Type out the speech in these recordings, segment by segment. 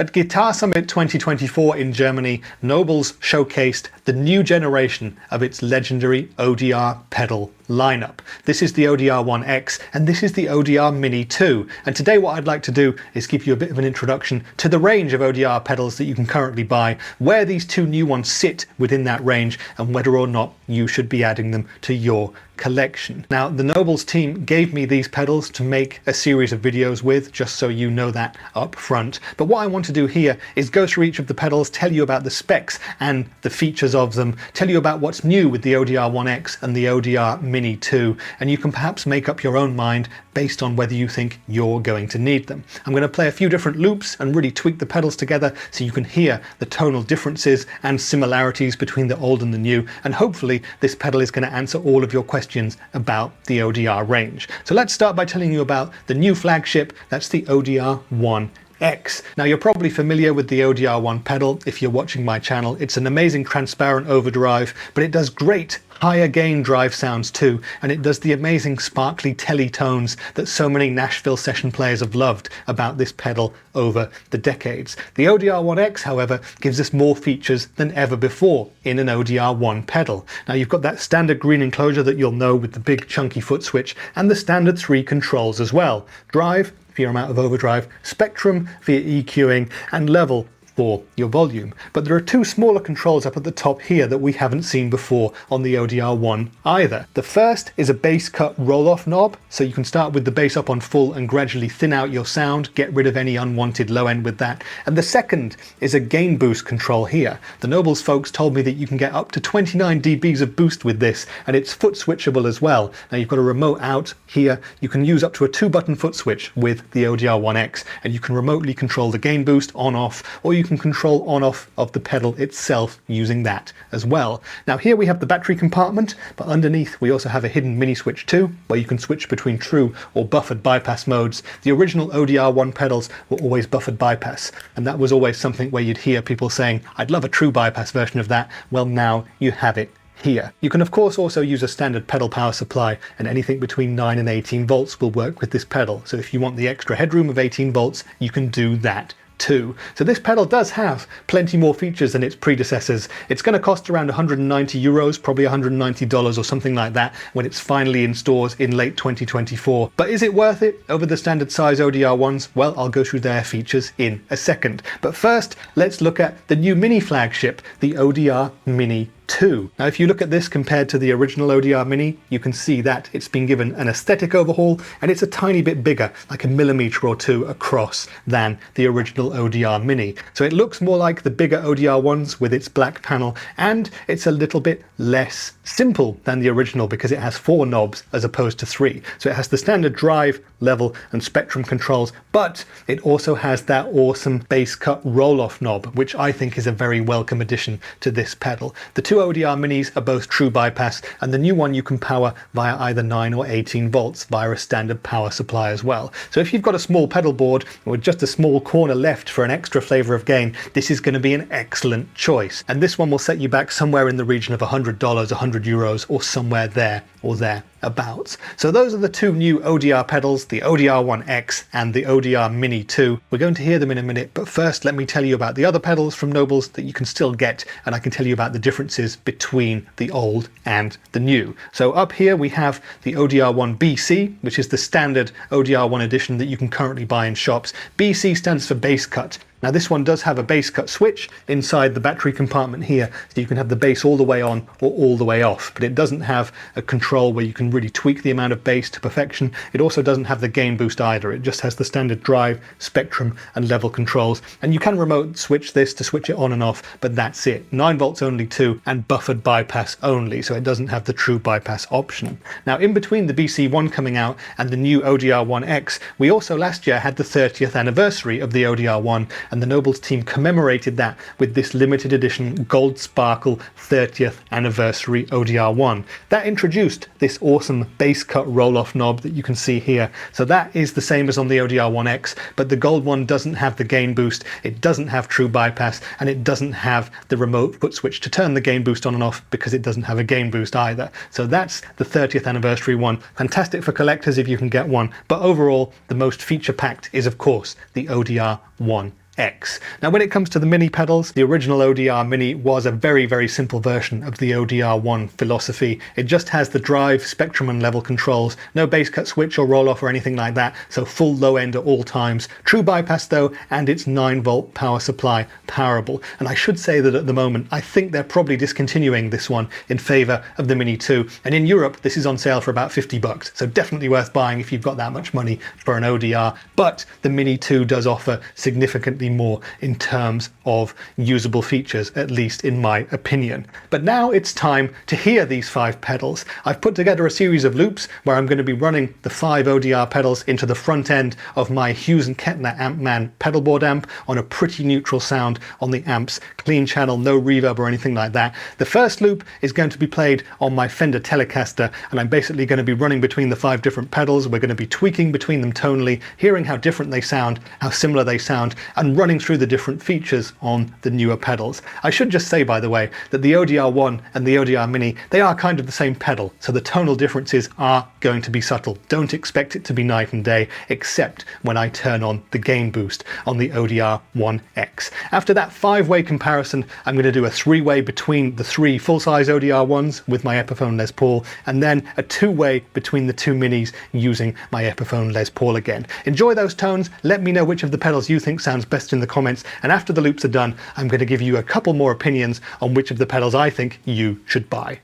At Guitar Summit 2024 in Germany, Nobels showcased the new generation of its legendary ODR pedal lineup. This is the ODR-1X and this is the ODR-mini 2. And today what I'd like to do is give you a bit of an introduction to the range of ODR pedals that you can currently buy, where these two new ones sit within that range, and whether or not you should be adding them to your collection. Now, the Nobels team gave me these pedals to make a series of videos with, just so you know that up front. But what I want to do here is go through each of the pedals, tell you about the specs and the features of them, tell you about what's new with the ODR-1X and the ODR-mini 2, and you can perhaps make up your own mind based on whether you think you're going to need them. I'm going to play a few different loops and really tweak the pedals together so you can hear the tonal differences and similarities between the old and the new, and hopefully this pedal is going to answer all of your questions about the ODR range. So let's start by telling you about the new flagship. That's the ODR-1X. Now, you're probably familiar with the ODR-1 pedal if you're watching my channel. It's an amazing transparent overdrive, but it does great higher gain drive sounds too, and it does the amazing sparkly telly tones that so many Nashville session players have loved about this pedal over the decades. The ODR-1X, however, gives us more features than ever before in an ODR-1 pedal. Now, you've got that standard green enclosure that you'll know with the big chunky foot switch, and the standard 3 controls as well. Drive for your amount of overdrive, spectrum for your EQing, and level for your volume. But there are two smaller controls up at the top here that we haven't seen before on the ODR-1 either. The first is a bass cut roll-off knob, so you can start with the bass up on full and gradually thin out your sound, get rid of any unwanted low end with that. And the second is a gain boost control here. The Nobels folks told me that you can get up to 29 dBs of boost with this, and it's foot switchable as well. Now, you've got a remote out here. You can use up to a 2-button foot switch with the ODR-1X, and you can remotely control the gain boost on off, or you can control on off of the pedal itself using that as well. Now, here we have the battery compartment, but underneath we also have a hidden mini switch too, where you can switch between true or buffered bypass modes. The original ODR-1 pedals were always buffered bypass, and that was always something where you'd hear people saying, I'd love a true bypass version of that. Well, now you have it here. You can of course also use a standard pedal power supply, and anything between 9 and 18 volts will work with this pedal. So if you want the extra headroom of 18 volts, you can do that too. So this pedal does have plenty more features than its predecessors. It's going to cost around 190 euros, probably $190 or something like that when it's finally in stores in late 2024. But is it worth it over the standard size ODR-1s? Well, I'll go through their features in a second. But first, let's look at the new mini flagship, the ODR-mini 2. Now, if you look at this compared to the original ODR-mini, you can see that it's been given an aesthetic overhaul, and it's a tiny bit bigger, like 1 millimeter or 2 across than the original ODR-mini. So it looks more like the bigger ODR-1s with its black panel, and it's a little bit less simple than the original because it has 4 knobs as opposed to 3. So it has the standard drive, level, and spectrum controls, but it also has that awesome bass cut roll-off knob, which I think is a very welcome addition to this pedal. The two ODR-minis are both true bypass, and the new one you can power via either 9 or 18 volts via a standard power supply as well. So if you've got a small pedal board or just a small corner left for an extra flavor of gain, this is going to be an excellent choice. And this one will set you back somewhere in the region of $100, 100 euros, or somewhere there or thereabouts. So those are the two new ODR pedals, the ODR-1X and the ODR-mini 2. We're going to hear them in a minute, but first let me tell you about the other pedals from Nobels that you can still get, and I can tell you about the differences between the old and the new. So up here we have the ODR-1 BC, which is the standard ODR-1 edition that you can currently buy in shops. BC stands for bass cut. Now, this one does have a bass cut switch inside the battery compartment here, so you can have the bass all the way on or all the way off, but it doesn't have a control where you can really tweak the amount of bass to perfection. It also doesn't have the gain boost either. It just has the standard drive, spectrum, and level controls, and you can remote switch this to switch it on and off, but that's it. 9 volts only too, and buffered bypass only, so it doesn't have the true bypass option. Now, in between the BC1 coming out and the new ODR-1X, we also last year had the 30th anniversary of the ODR-1, and the Nobels team commemorated that with this limited edition gold sparkle 30th anniversary ODR-1. That introduced this awesome bass cut roll-off knob that you can see here. So that is the same as on the ODR-1X, but the gold one doesn't have the gain boost, it doesn't have true bypass, and it doesn't have the remote foot switch to turn the gain boost on and off because it doesn't have a gain boost either. So that's the 30th anniversary one. Fantastic for collectors if you can get one, but overall the most feature packed is of course the ODR-1X. ODR-1X. Now when it comes to the mini pedals, the original ODR-mini was a very, very simple version of the ODR-1 philosophy. It just has the drive, spectrum and level controls, no bass cut switch or roll off or anything like that, so full low end at all times. True bypass though, and its 9-volt power supply powerable. And I should say that at the moment, I think they're probably discontinuing this one in favour of the Mini 2. And in Europe, this is on sale for about $50, so definitely worth buying if you've got that much money for an ODR. But the Mini 2 does offer significantly more in terms of usable features, at least in my opinion. But now it's time to hear these 5 pedals. I've put together a series of loops where I'm going to be running the 5 ODR pedals into the front end of my Hughes & Kettner Ampman pedalboard amp on a pretty neutral sound on the amp's clean channel, no reverb or anything like that. The first loop is going to be played on my Fender Telecaster, and I'm basically going to be running between the 5 different pedals. We're going to be tweaking between them tonally, hearing how different they sound, how similar they sound, and running through the different features on the newer pedals. I should just say, by the way, that the ODR-1 and the ODR-mini, they are kind of the same pedal, so the tonal differences are going to be subtle. Don't expect it to be night and day, except when I turn on the gain boost on the ODR-1X. After that 5-way comparison, I'm going to do a 3-way between the 3 full-size ODR-1s with my Epiphone Les Paul, and then a 2-way between the 2 minis using my Epiphone Les Paul again. Enjoy those tones, let me know which of the pedals you think sounds best in the comments, and after the loops are done, I'm going to give you a couple more opinions on which of the pedals I think you should buy.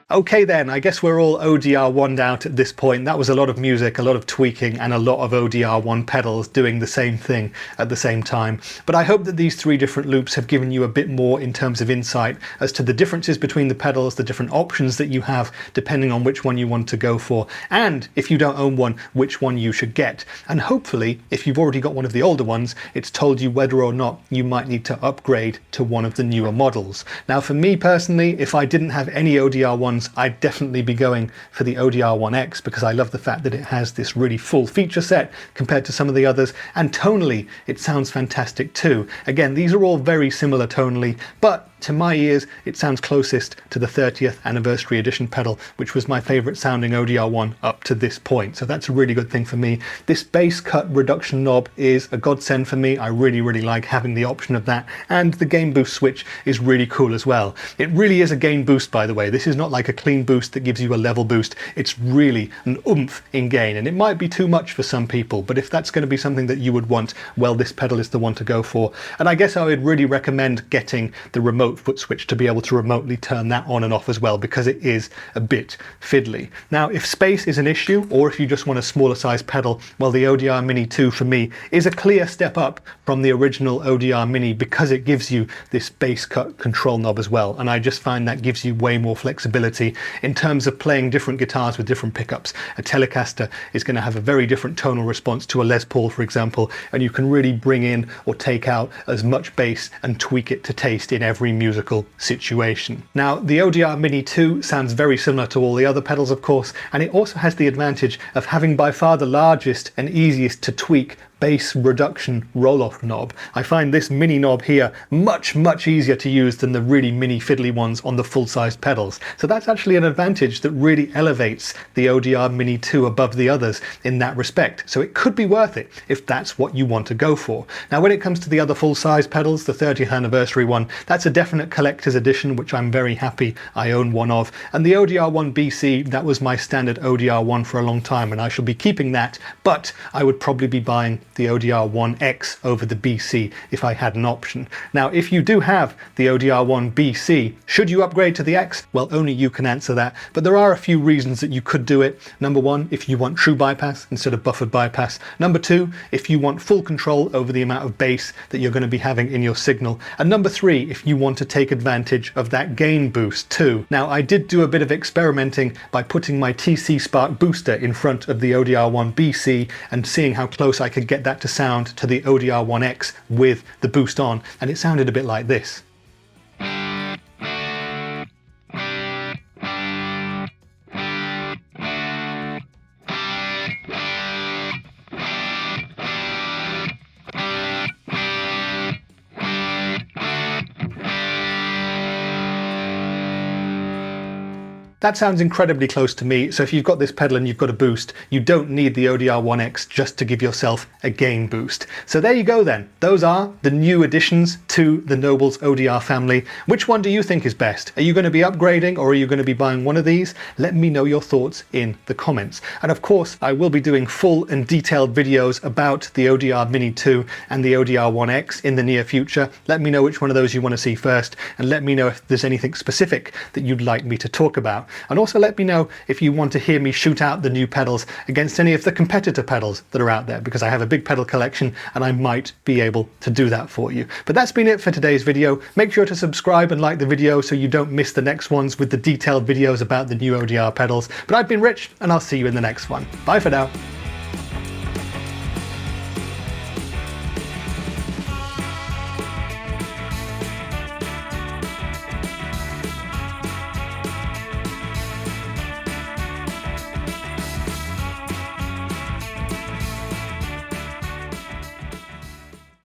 Okay then, I guess we're all ODR-1'd out at this point. That was a lot of music, a lot of tweaking, and a lot of ODR-1 pedals doing the same thing at the same time. But I hope that these three different loops have given you a bit more in terms of insight as to the differences between the pedals, the different options that you have depending on which one you want to go for, and if you don't own one, which one you should get. And hopefully, if you've already got one of the older ones, it's told you whether or not you might need to upgrade to one of the newer models. Now for me personally, if I didn't have any ODR-1s, I'd definitely be going for the ODR-1X because I love the fact that it has this really full feature set compared to some of the others, and tonally it sounds fantastic too. Again, these are all very similar tonally, but to my ears, it sounds closest to the 30th anniversary edition pedal, which was my favourite sounding ODR-1 up to this point. So that's a really good thing for me. This bass cut reduction knob is a godsend for me. I really like having the option of that. And the gain boost switch is really cool as well. It really is a gain boost, by the way. This is not like a clean boost that gives you a level boost. It's really an oomph in gain. And it might be too much for some people, but if that's going to be something that you would want, well, this pedal is the one to go for. And I guess I would really recommend getting the remote foot switch to be able to remotely turn that on and off as well, because it is a bit fiddly. Now, if space is an issue, or if you just want a smaller size pedal, well, the ODR-mini 2 for me is a clear step up from the original ODR-mini because it gives you this bass cut control knob as well, and I just find that gives you way more flexibility in terms of playing different guitars with different pickups. A Telecaster is going to have a very different tonal response to a Les Paul, for example, and you can really bring in or take out as much bass and tweak it to taste in every musical situation. Now, the ODR-mini 2 sounds very similar to all the other pedals, of course, and it also has the advantage of having by far the largest and easiest to tweak bass reduction roll-off knob. I find this mini knob here much easier to use than the really mini fiddly ones on the full-sized pedals. So that's actually an advantage that really elevates the ODR-mini 2 above the others in that respect. So it could be worth it if that's what you want to go for. Now, when it comes to the other full-size pedals, the 30th anniversary one, that's a definite collector's edition, which I'm very happy I own one of. And the ODR-1 BC, that was my standard ODR-1 for a long time, and I shall be keeping that, but I would probably be buying the ODR-1X over the BC if I had an option. Now, if you do have the ODR-1 BC, should you upgrade to the X? Well, only you can answer that, but there are a few reasons that you could do it. Number one, if you want true bypass instead of buffered bypass. Number two, if you want full control over the amount of bass that you're going to be having in your signal. And number three, if you want to take advantage of that gain boost too. Now, I did do a bit of experimenting by putting my TC Spark booster in front of the ODR-1 BC and seeing how close I could get that to sound to the ODR-1X with the boost on, and it sounded a bit like this. That sounds incredibly close to me, so if you've got this pedal and you've got a boost, you don't need the ODR-1X just to give yourself a gain boost. So there you go then. Those are the new additions to the Nobels ODR family. Which one do you think is best? Are you going to be upgrading, or are you going to be buying one of these? Let me know your thoughts in the comments. And of course, I will be doing full and detailed videos about the ODR-mini 2 and the ODR-1X in the near future. Let me know which one of those you want to see first, and let me know if there's anything specific that you'd like me to talk about. And also let me know if you want to hear me shoot out the new pedals against any of the competitor pedals that are out there, because I have a big pedal collection and I might be able to do that for you. But that's been it for today's video. Make sure to subscribe and like the video so you don't miss the next ones with the detailed videos about the new ODR pedals. But I've been Rich, and I'll see you in the next one. Bye for now.